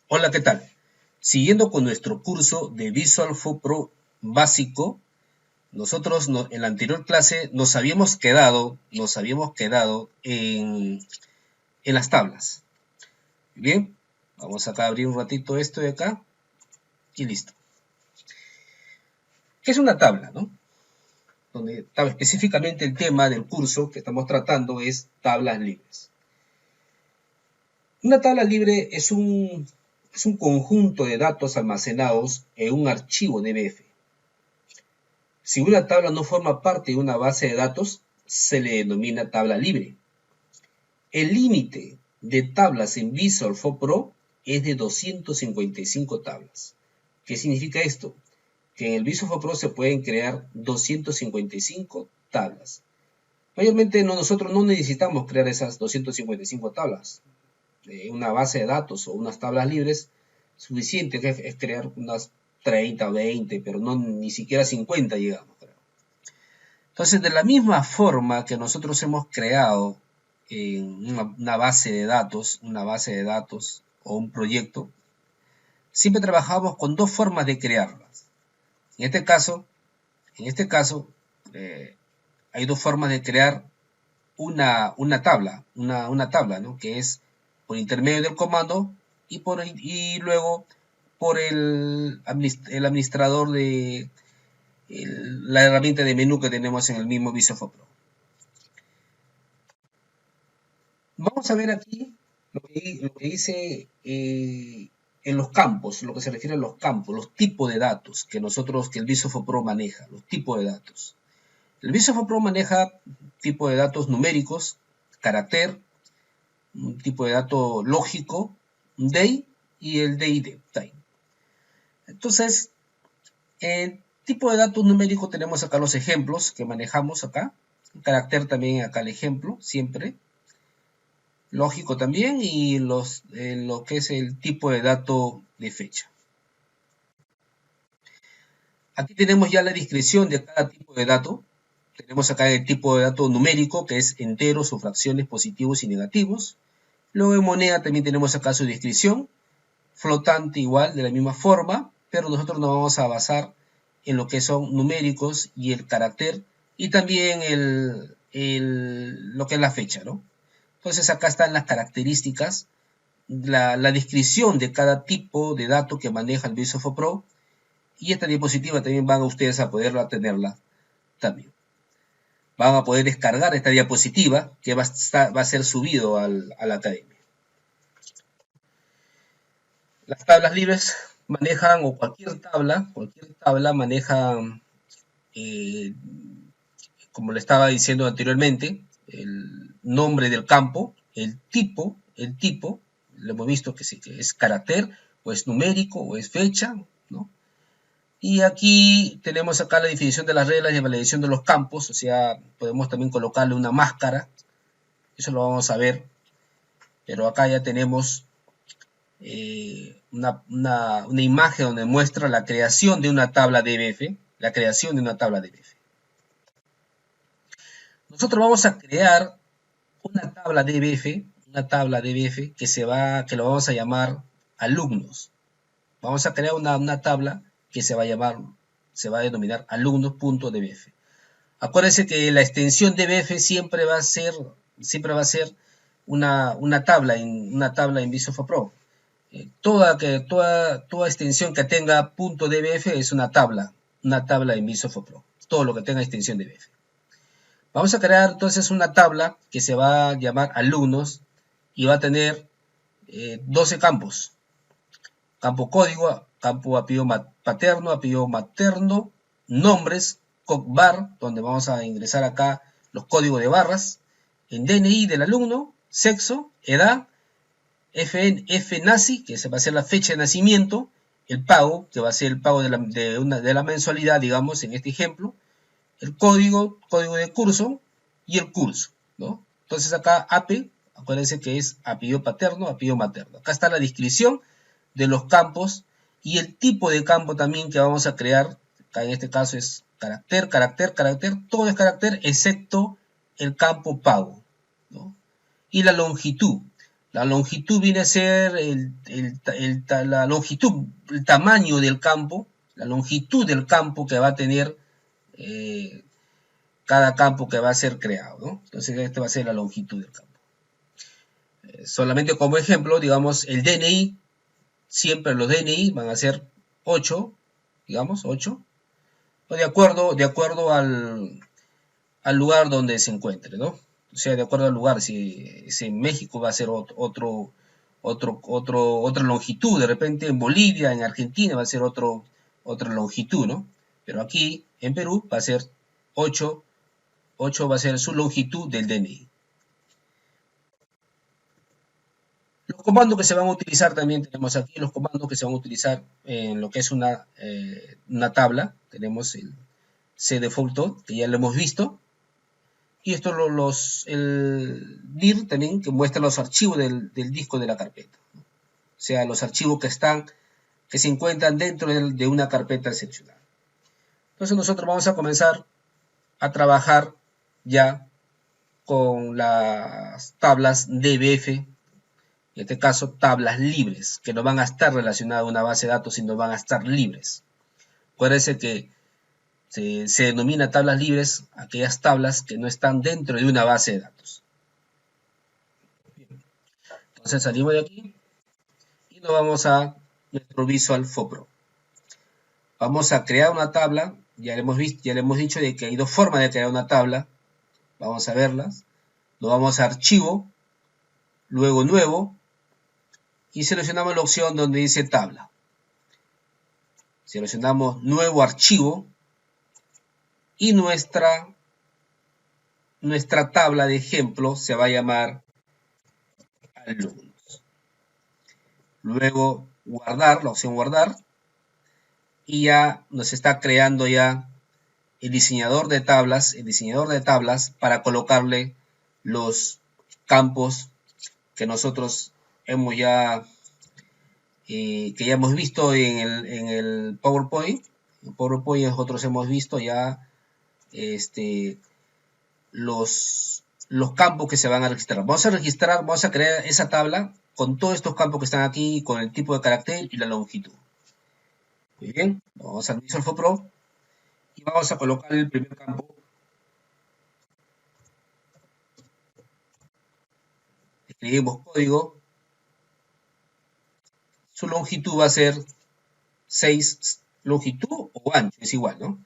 Hola, ¿qué tal? Siguiendo con nuestro curso de Visual Studio Pro básico, nosotros en la anterior clase nos habíamos quedado en las tablas. Bien, vamos acá a abrir un ratito esto de acá y listo. ¿Qué es una tabla, no? Donde específicamente el tema del curso que estamos tratando es tablas libres. Una tabla libre es un conjunto de datos almacenados en un archivo DBF. Si una tabla no forma parte de una base de datos, se le denomina tabla libre. El límite de tablas en Visual Studio Pro es de 255 tablas. ¿Qué significa esto? Que en el Visual Studio Pro se pueden crear 255 tablas. Mayormente nosotros no necesitamos crear esas 255 tablas. Una base de datos o unas tablas libres, suficiente es crear unas 30 o 20, pero no ni siquiera 50 llegamos. Entonces, de la misma forma que nosotros hemos creado una base de datos, o un proyecto, siempre trabajamos con dos formas de crearlas. En este caso, hay dos formas de crear una tabla, ¿no? Que es por intermedio del comando y luego por el administrador de la herramienta de menú que tenemos en el mismo Visual Studio Pro. Vamos a ver aquí lo que dice en los campos, lo que se refiere a los campos, los tipos de datos que el Visual Studio Pro maneja, los tipos de datos. El Visual Studio Pro maneja tipos de datos numéricos, carácter, un tipo de dato lógico, un DEI y el DID. Entonces, el tipo de datos numéricos tenemos acá los ejemplos que manejamos acá. El carácter también acá el ejemplo, siempre. Lógico también y lo que es el tipo de dato de fecha. Aquí tenemos ya la descripción de cada tipo de dato. Tenemos acá el tipo de dato numérico, que es enteros o fracciones positivos y negativos. Luego en moneda también tenemos acá su descripción. Flotante igual, de la misma forma, pero nosotros nos vamos a basar en lo que son numéricos y el carácter y también lo que es la fecha, ¿no? Entonces acá están las características, la descripción de cada tipo de dato que maneja el Visual Studio Pro, y esta diapositiva también van a ustedes a poderla tenerla también. Van a poder descargar esta diapositiva que va a ser subido a la academia. Las tablas libres manejan, o cualquier tabla maneja, como le estaba diciendo anteriormente, el nombre del campo, el tipo, lo hemos visto que es carácter, o es numérico, o es fecha, ¿no? Y aquí tenemos acá la definición de las reglas de validación de los campos, o sea, podemos también colocarle una máscara, eso lo vamos a ver, pero acá ya tenemos una imagen donde muestra la creación de una tabla DBF, Nosotros vamos a crear una tabla DBF que lo vamos a llamar alumnos. Vamos a crear una tabla que se va a denominar alumnos.dbf. Acuérdense que la extensión dbf siempre va a ser una tabla en Visual Studio Pro. Toda extensión que tenga .dbf es una tabla en Visual Studio Pro. Todo lo que tenga extensión dbf. Vamos a crear entonces una tabla que se va a llamar alumnos y va a tener 12 campos. Campo código, campo apellido paterno, apellido materno, nombres, bar, donde vamos a ingresar acá los códigos de barras, en DNI del alumno, sexo, edad, FNACI, que se va a ser la fecha de nacimiento, el pago, que va a ser el pago de la mensualidad, digamos, en este ejemplo, el código de curso y el curso, ¿no? Entonces acá APE, acuérdense que es apellido paterno, apellido materno. Acá está la descripción de los campos y el tipo de campo también que vamos a crear. Acá en este caso es carácter, todo es carácter excepto el campo pago, ¿no? Y la longitud. La longitud viene a ser la longitud, el tamaño del campo, la longitud del campo que va a tener cada campo que va a ser creado, ¿no? Entonces, esta va a ser la longitud del campo. Solamente como ejemplo, digamos, el DNI, siempre los DNI van a ser 8, digamos, 8, o de acuerdo al lugar donde se encuentre, ¿no? O sea, de acuerdo al lugar, si en México va a ser otra longitud, de repente en Bolivia, en Argentina va a ser otra longitud, ¿no? Pero aquí en Perú va a ser 8 va a ser su longitud del DNI. Los comandos que se van a utilizar también tenemos aquí los comandos que se van a utilizar en lo que es una tabla. Tenemos el cdefault, que ya lo hemos visto. Y esto el dir también, que muestra los archivos del disco de la carpeta. O sea, los archivos que se encuentran dentro de una carpeta excepcional. Entonces nosotros vamos a comenzar a trabajar ya con las tablas DBF, en este caso tablas libres, que no van a estar relacionadas a una base de datos, sino van a estar libres. Acuérdense que se denomina tablas libres aquellas tablas que no están dentro de una base de datos. Entonces salimos de aquí y nos vamos a nuestro Visual FOPRO. Vamos a crear una tabla, ya le hemos dicho de que hay dos formas de crear una tabla. Vamos a verlas. Nos vamos a Archivo, luego Nuevo, y seleccionamos la opción donde dice Tabla. Seleccionamos Nuevo Archivo y nuestra tabla de ejemplo se va a llamar Alumnos. Luego Guardar, la opción Guardar, y ya nos está creando ya el diseñador de tablas para colocarle los campos que nosotros hemos que ya hemos visto en el PowerPoint. En PowerPoint nosotros hemos visto ya los campos que se van a registrar. Vamos a crear esa tabla con todos estos campos que están aquí, con el tipo de carácter y la longitud. Muy bien, vamos al Visual FOPRO y vamos a colocar el primer campo. Escribimos código. Su longitud va a ser 6, longitud o ancho, es igual, ¿no?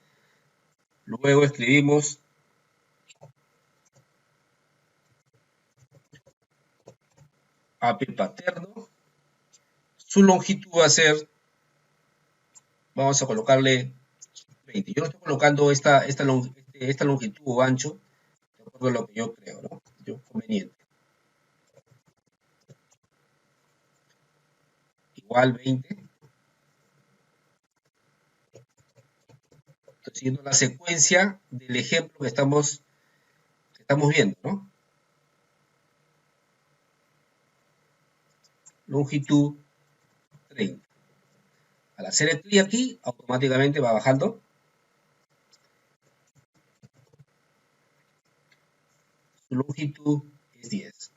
Luego escribimos AP paterno. Su longitud va a ser, vamos a colocarle 20. Yo estoy colocando esta longitud o ancho, de acuerdo a lo que yo creo, ¿no? Yo conveniente. Igual 20. Estoy siguiendo la secuencia del ejemplo que estamos viendo, ¿no? Longitud 30. Al hacer el clic aquí, automáticamente va bajando. Su longitud es 10.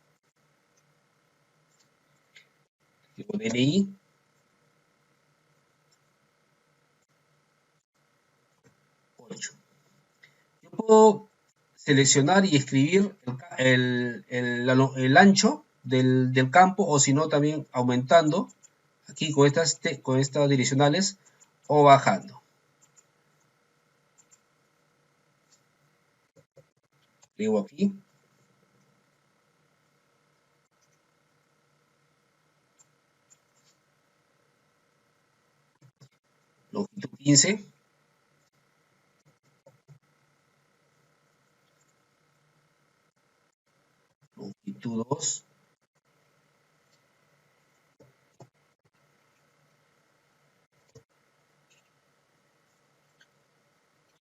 Luego DNI. Yo puedo seleccionar y escribir el ancho del campo, o si no también aumentando aquí con estas direccionales o bajando. Digo aquí. Longitud 15. Longitud 2.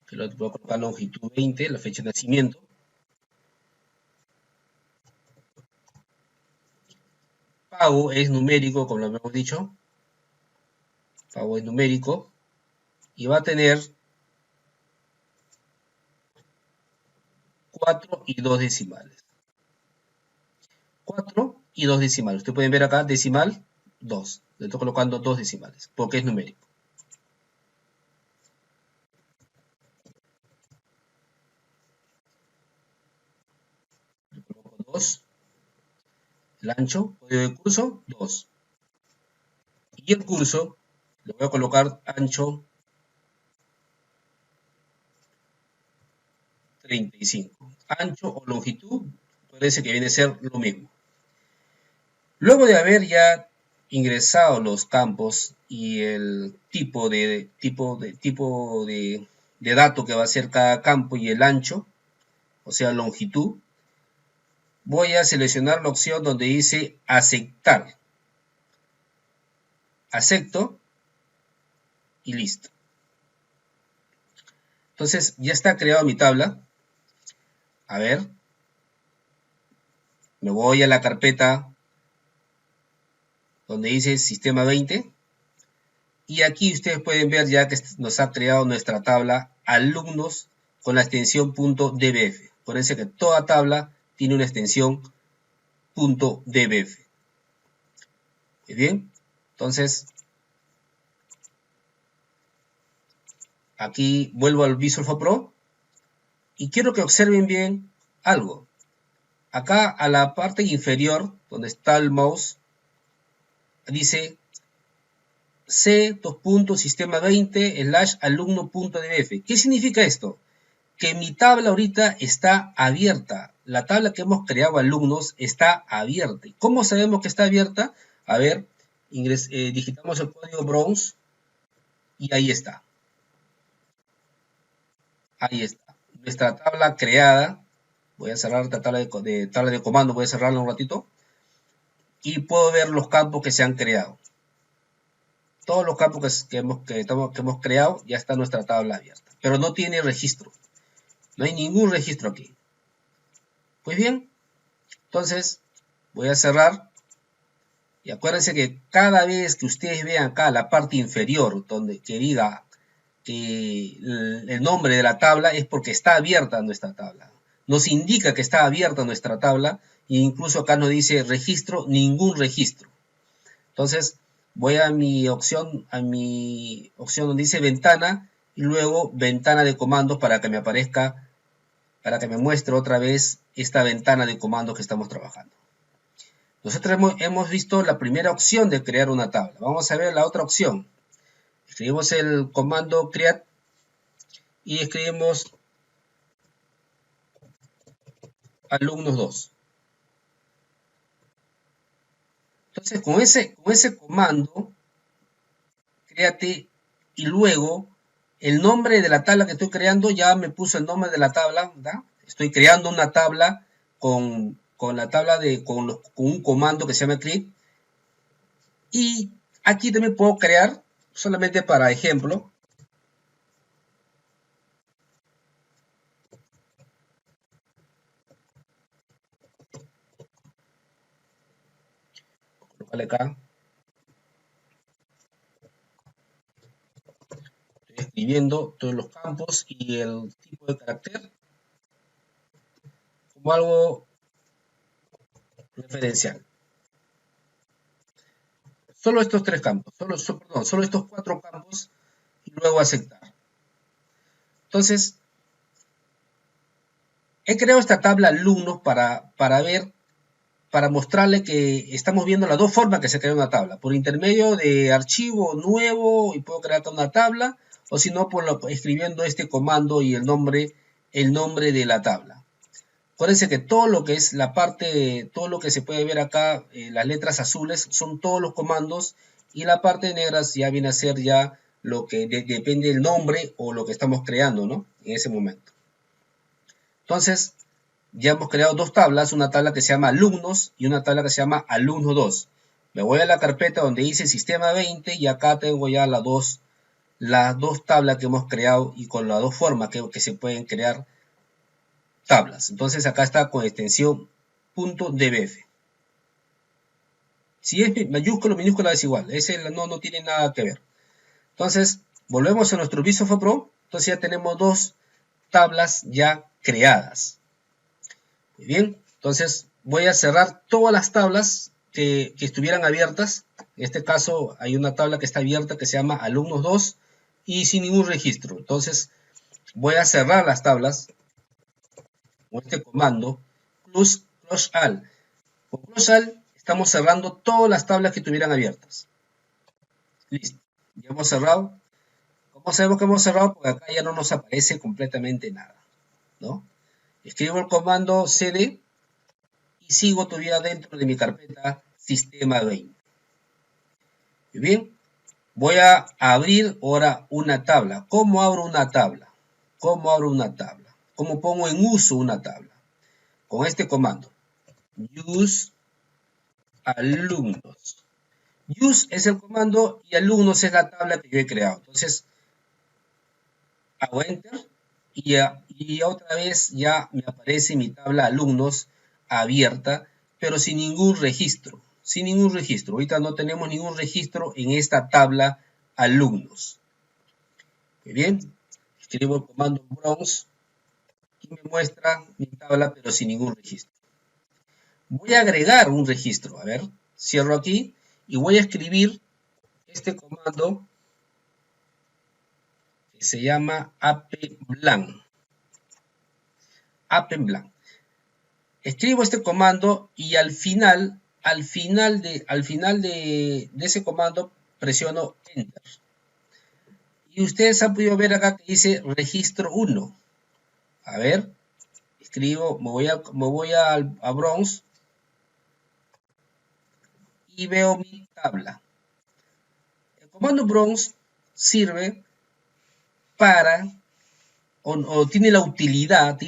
Que lo voy a colocar longitud 20, la fecha de nacimiento. Pago es numérico, como lo hemos dicho. Pago es numérico. Y va a tener 4 y 2 decimales. 4 y 2 decimales. Ustedes pueden ver acá decimal 2. Le estoy colocando 2 decimales porque es numérico. Le coloco 2. El ancho, código de curso, 2. Y el curso, le voy a colocar ancho 35. Ancho o longitud, parece que viene a ser lo mismo. Luego de haber ya ingresado los campos y el tipo de dato que va a ser cada campo y el ancho, o sea, longitud, voy a seleccionar la opción donde dice aceptar. Acepto y listo. Entonces ya está creada mi tabla. A ver, me voy a la carpeta donde dice sistema 20 y aquí ustedes pueden ver ya que nos ha creado nuestra tabla alumnos con la extensión .dbf. Acuérdense que toda tabla tiene una extensión .dbf. Muy bien, entonces aquí vuelvo al Visual Studio Pro y quiero que observen bien algo. Acá a la parte inferior, donde está el mouse, dice c:sistema20/alumno.dbf. ¿Qué significa esto? Que mi tabla ahorita está abierta. La tabla que hemos creado alumnos está abierta. ¿Cómo sabemos que está abierta? A ver, digitamos el código Browse y ahí está. Ahí está. Nuestra tabla creada. Voy a cerrar esta tabla de comando, voy a cerrarla un ratito. Y puedo ver los campos que se han creado. Todos los campos que hemos creado, ya está nuestra tabla abierta. Pero no tiene registro. No hay ningún registro aquí. Pues bien, entonces voy a cerrar. Y acuérdense que cada vez que ustedes vean acá la parte inferior, donde que diga que el nombre de la tabla, es porque está abierta nuestra tabla. Nos indica que está abierta nuestra tabla e incluso acá nos dice registro, ningún registro. Entonces voy a mi opción donde dice ventana y luego ventana de comandos para que me aparezca, para que me muestre otra vez esta ventana de comandos que estamos trabajando. Nosotros hemos visto la primera opción de crear una tabla. Vamos a ver la otra opción. Escribimos el comando create y escribimos alumnos 2. Entonces con ese comando, créate y luego el nombre de la tabla que estoy creando, ya me puso el nombre de la tabla, ¿verdad? Estoy creando una tabla con un comando que se llama create. Y aquí también puedo crear, solamente para ejemplo, colocarle acá. Estoy escribiendo todos los campos y el tipo de carácter como algo referencial. Solo estos tres campos, solo estos 4 campos y luego aceptar. Entonces, he creado esta tabla alumnos para mostrarle que estamos viendo las dos formas que se crea una tabla. Por intermedio de archivo nuevo y puedo crear una tabla, o si no, escribiendo este comando y el nombre de la tabla. Acuérdense que todo lo que es todo lo que se puede ver acá, las letras azules, son todos los comandos y la parte negra ya viene a ser ya lo que depende del nombre o lo que estamos creando, ¿no? En ese momento. Entonces, ya hemos creado 2 tablas, una tabla que se llama alumnos y una tabla que se llama alumnos 2. Me voy a la carpeta donde dice sistema 20 y acá tengo ya las dos tablas que hemos creado y con las 2 formas que se pueden crear tablas. Entonces acá está con extensión .dbf. Si es mayúscula o minúscula es igual, ese no tiene nada que ver. Entonces volvemos a nuestro Visual Studio Pro. Entonces ya tenemos 2 tablas ya creadas. Muy bien, entonces voy a cerrar todas las tablas que estuvieran abiertas. En este caso hay una tabla que está abierta que se llama alumnos 2 y sin ningún registro. Entonces voy a cerrar las tablas con este comando close all. Con close all estamos cerrando todas las tablas que estuvieran abiertas. Listo. Ya hemos cerrado. ¿Cómo sabemos que hemos cerrado? Porque acá ya no nos aparece completamente nada, ¿no? Escribo el comando cd y sigo todavía dentro de mi carpeta sistema 20. Muy bien, voy a abrir ahora una tabla. ¿Cómo abro una tabla? ¿Cómo abro una tabla? ¿Cómo pongo en uso una tabla? Con este comando. Use alumnos. Use es el comando y alumnos es la tabla que yo he creado. Entonces, hago enter y otra vez ya me aparece mi tabla alumnos abierta, pero sin ningún registro. Sin ningún registro. Ahorita no tenemos ningún registro en esta tabla alumnos. Muy bien. Escribo el comando browse y me muestra mi tabla, pero sin ningún registro. Voy a agregar un registro. A ver, cierro aquí y voy a escribir este comando que se llama appblank. Appblank. Escribo este comando y al final de ese comando presiono enter. Y ustedes han podido ver acá que dice registro 1. A ver, escribo, me voy a browse y veo mi tabla. El comando browse sirve para o tiene la utilidad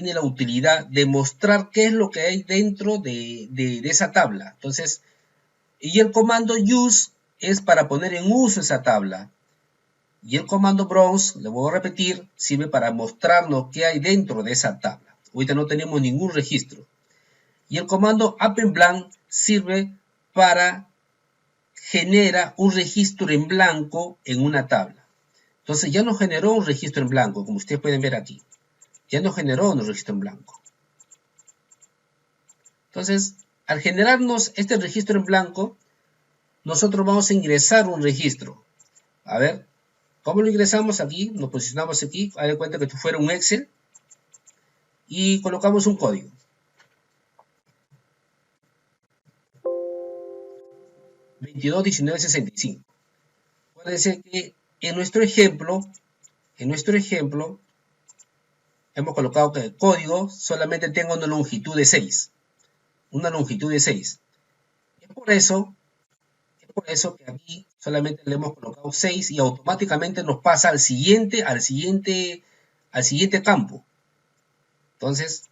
de mostrar qué es lo que hay dentro de esa tabla. Entonces, y el comando use es para poner en uso esa tabla. Y el comando browse, le voy a repetir, sirve para mostrarnos qué hay dentro de esa tabla. Ahorita no tenemos ningún registro. Y el comando appblank sirve para generar un registro en blanco en una tabla. Entonces ya nos generó un registro en blanco, como ustedes pueden ver aquí. Ya nos generó un registro en blanco. Entonces, al generarnos este registro en blanco, nosotros vamos a ingresar un registro. A ver, ¿cómo lo ingresamos aquí? Nos posicionamos aquí, haz de cuenta que esto fuera un Excel. Y colocamos un código. $22.19.65. Acuérdense que en nuestro ejemplo, hemos colocado que el código solamente tenga una longitud de 6. Una longitud de 6. Es por eso que aquí solamente le hemos colocado 6 y automáticamente nos pasa al siguiente campo. Entonces,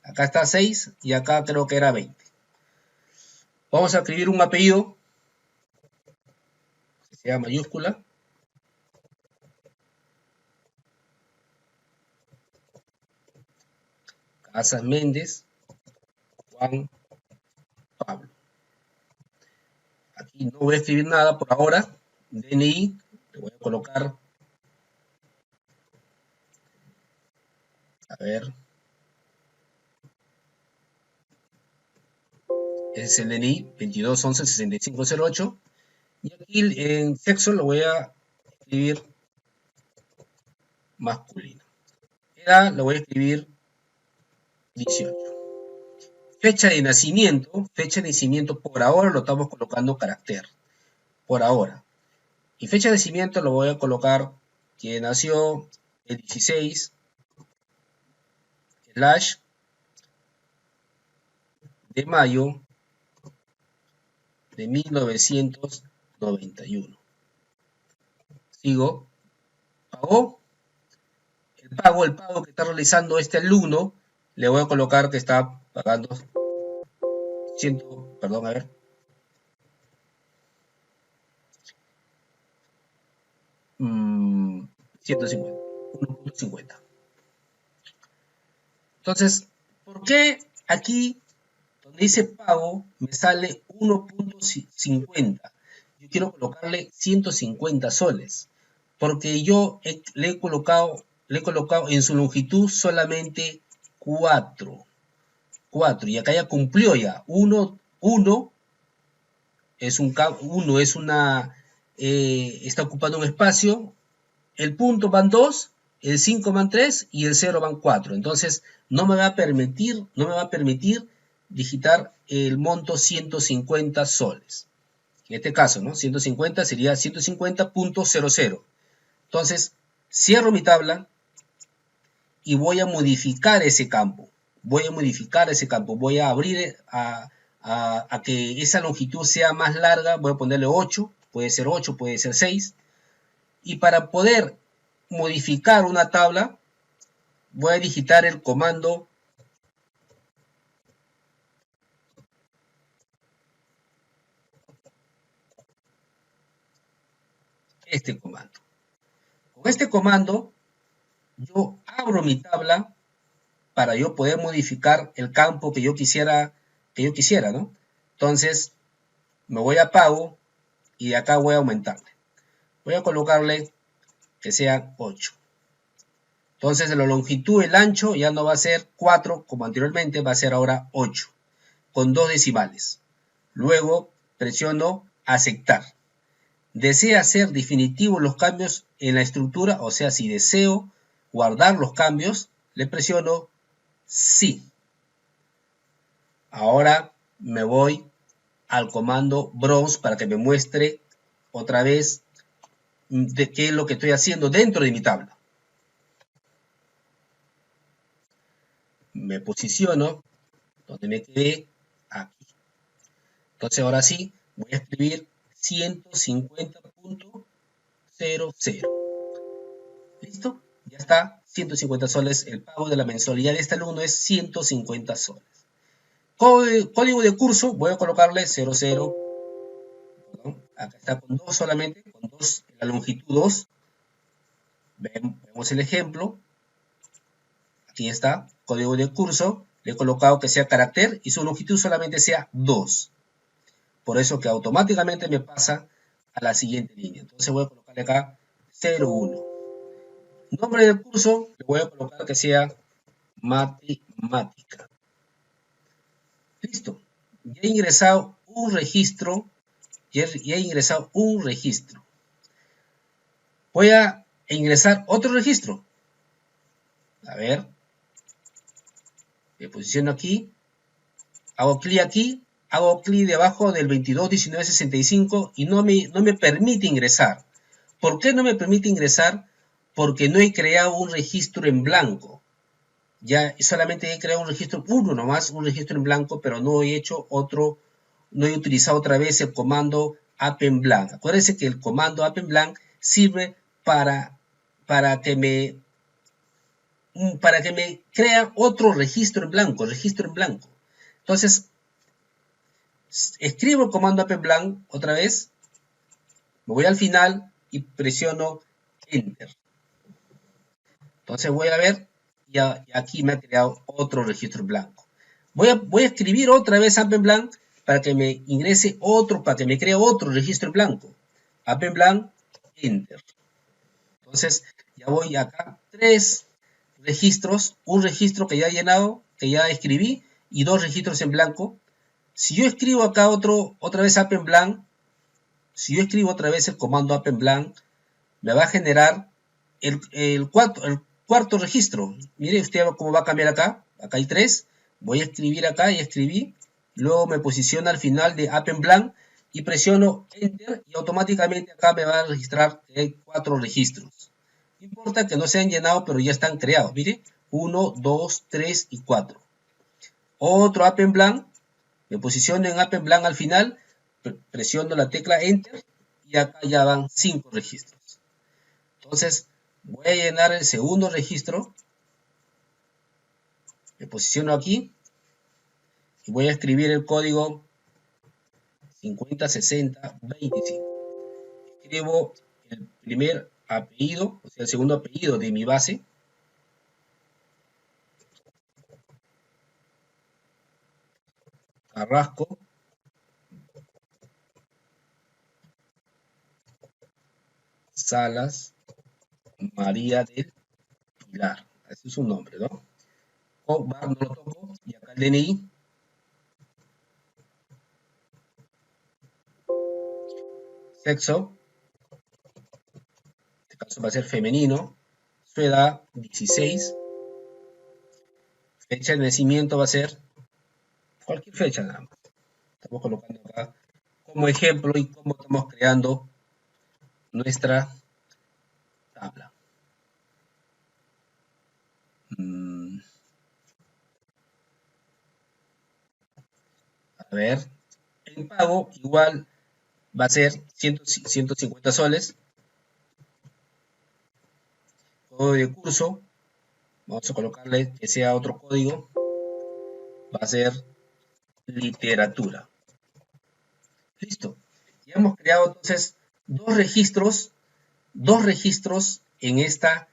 acá está 6 y acá creo que era 20. Vamos a escribir un apellido que sea mayúscula. Casas Méndez, Juan Pablo. Aquí no voy a escribir nada por ahora. DNI, le voy a colocar. A ver. Es el DNI 2211-6508. Y aquí en sexo lo voy a escribir masculino. Edad lo voy a escribir 18. Fecha de nacimiento por ahora lo estamos colocando carácter. Por ahora. Y fecha de nacimiento lo voy a colocar que nació el 16 de mayo de 1991. Sigo. Pagó. El pago que está realizando este alumno, le voy a colocar que está pagando 150. 1.50. Entonces, ¿por qué aquí donde dice pago me sale 1.50? Yo quiero colocarle 150 soles, porque yo le he colocado en su longitud solamente 4. 4. Y acá ya cumplió ya. 1 es una, está ocupando un espacio. El punto van 2, el 5 van 3 y el 0 van 4. Entonces no me va a permitir digitar el monto 150 soles. En este caso, ¿no? 150 sería 150.00. Entonces, cierro mi tabla y voy a modificar ese campo. Voy a abrir a que esa longitud sea más larga. Voy a ponerle 8, puede ser 8, puede ser 6. Y para poder modificar una tabla, voy a digitar el comando este comando. Con este comando, yo abro mi tabla para yo poder modificar el campo que yo quisiera, ¿no? Entonces, me voy a pago y de acá voy a aumentarle. Voy a colocarle que sea 8. Entonces, la longitud, el ancho ya no va a ser 4 como anteriormente, va a ser ahora 8, con 2 decimales. Luego presiono aceptar. ¿Desea hacer definitivos los cambios en la estructura? O sea, si deseo guardar los cambios, le presiono sí. Ahora me voy al comando browse para que me muestre otra vez de qué es lo que estoy haciendo dentro de mi tabla. Me posiciono donde me quedé, aquí. Entonces ahora sí, voy a escribir 150.00. ¿Listo? Ya está, 150 soles. El pago de la mensualidad de este alumno es 150 soles. Código de curso, voy a colocarle 00. Perdón, acá está con 2 solamente, con 2, la longitud 2. Vemos el ejemplo. Aquí está, código de curso. Le he colocado que sea carácter y su longitud solamente sea 2. Por eso que automáticamente me pasa a la siguiente línea. Entonces voy a colocarle acá 01. Nombre del curso, le voy a colocar que sea matemática. Listo. Ya he ingresado un registro. Voy a ingresar otro registro. A ver. Me posiciono aquí. Hago clic aquí. Hago clic debajo del 221965 y no me permite ingresar. ¿Por qué no me permite ingresar? Porque no he creado un registro en blanco. Ya solamente he creado un registro, uno nomás, un registro en blanco, pero no he hecho otro, no he utilizado otra vez el comando append_blank. Acuérdense que el comando append_blank sirve para que me crea otro registro en blanco, Entonces, escribo el comando append_blank otra vez, me voy al final y presiono Enter. Entonces voy a ver, y aquí me ha creado otro registro en blanco. Voy a escribir otra vez append_blank para que me ingrese otro, para que me cree otro registro en blanco. Append_blank, Enter. Entonces ya voy acá, 3 registros, un registro que ya he llenado, que ya escribí, y 2 registros en blanco. Si yo escribo acá otra vez append_blank, si yo escribo otra vez el comando append_blank, me va a generar el cuarto registro. Mire usted cómo va a cambiar acá. Acá hay 3. Voy a escribir acá y escribí. Luego me posiciono al final de append_blank y presiono Enter y automáticamente acá me va a registrar que hay 4 registros. No importa que no se han llenado, pero ya están creados. Mire, 1, 2, 3 y 4. Otro append_blank. Me posiciono en append_blank al final. Presiono la tecla Enter y acá ya van 5 registros. Entonces, voy a llenar el segundo registro. Me posiciono aquí y voy a escribir el código 506025. Escribo el primer apellido, o sea, el segundo apellido de mi base. Carrasco. Salas María del Pilar. Ese es su nombre, ¿no? No lo toco y acá DNI, sexo, en este caso va a ser femenino, su edad 16, fecha de nacimiento va a ser cualquier fecha nada más. Estamos colocando acá como ejemplo y cómo estamos creando nuestra tabla. A ver, el pago igual va a ser 150 soles. Código de curso, vamos a colocarle que sea otro código, va a ser literatura. Listo. Ya hemos creado entonces dos registros en esta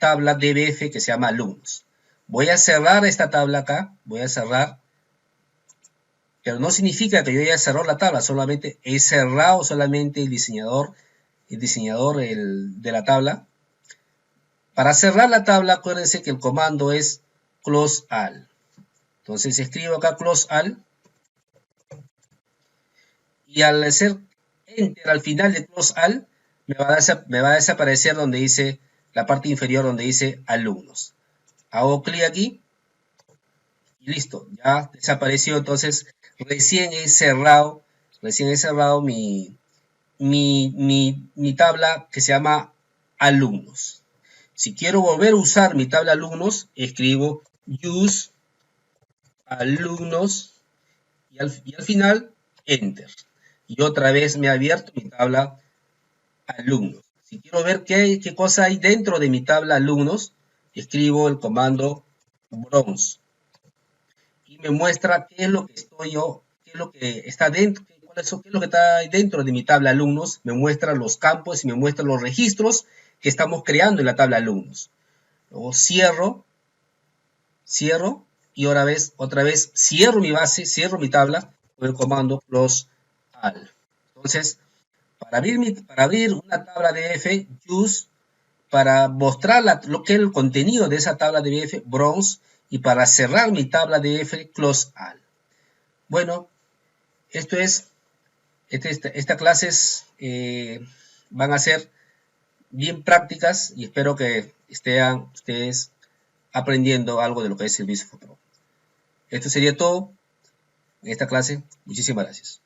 tabla DBF que se llama alumnos. Voy a cerrar esta tabla acá, voy a cerrar, pero no significa que yo haya cerrado la tabla, solamente he cerrado solamente el diseñador de la tabla. Para cerrar la tabla, acuérdense que el comando es close all. Entonces escribo acá close all y al hacer enter al final de close all me va a desaparecer donde dice la parte inferior donde dice alumnos. Hago clic aquí y listo, ya desapareció. Entonces recién he cerrado mi tabla que se llama alumnos. Si quiero volver a usar mi tabla alumnos, escribo use alumnos y al final enter. Y otra vez me ha abierto mi tabla alumnos. Si quiero ver qué cosa hay dentro de mi tabla alumnos, escribo el comando bronze y me muestra qué es lo que qué es lo que está dentro, qué es lo que está dentro de mi tabla alumnos. Me muestra los campos y me muestra los registros que estamos creando en la tabla alumnos. Luego cierro y otra vez cierro mi base, cierro mi tabla con el comando close all. Entonces, para abrir una tabla DF, use, para mostrar lo que es el contenido de esa tabla DF, bronze, y para cerrar mi tabla DF, close all. Bueno, estas clases van a ser bien prácticas y espero que estén ustedes aprendiendo algo de lo que es el Visual Pro. Esto sería todo en esta clase. Muchísimas gracias.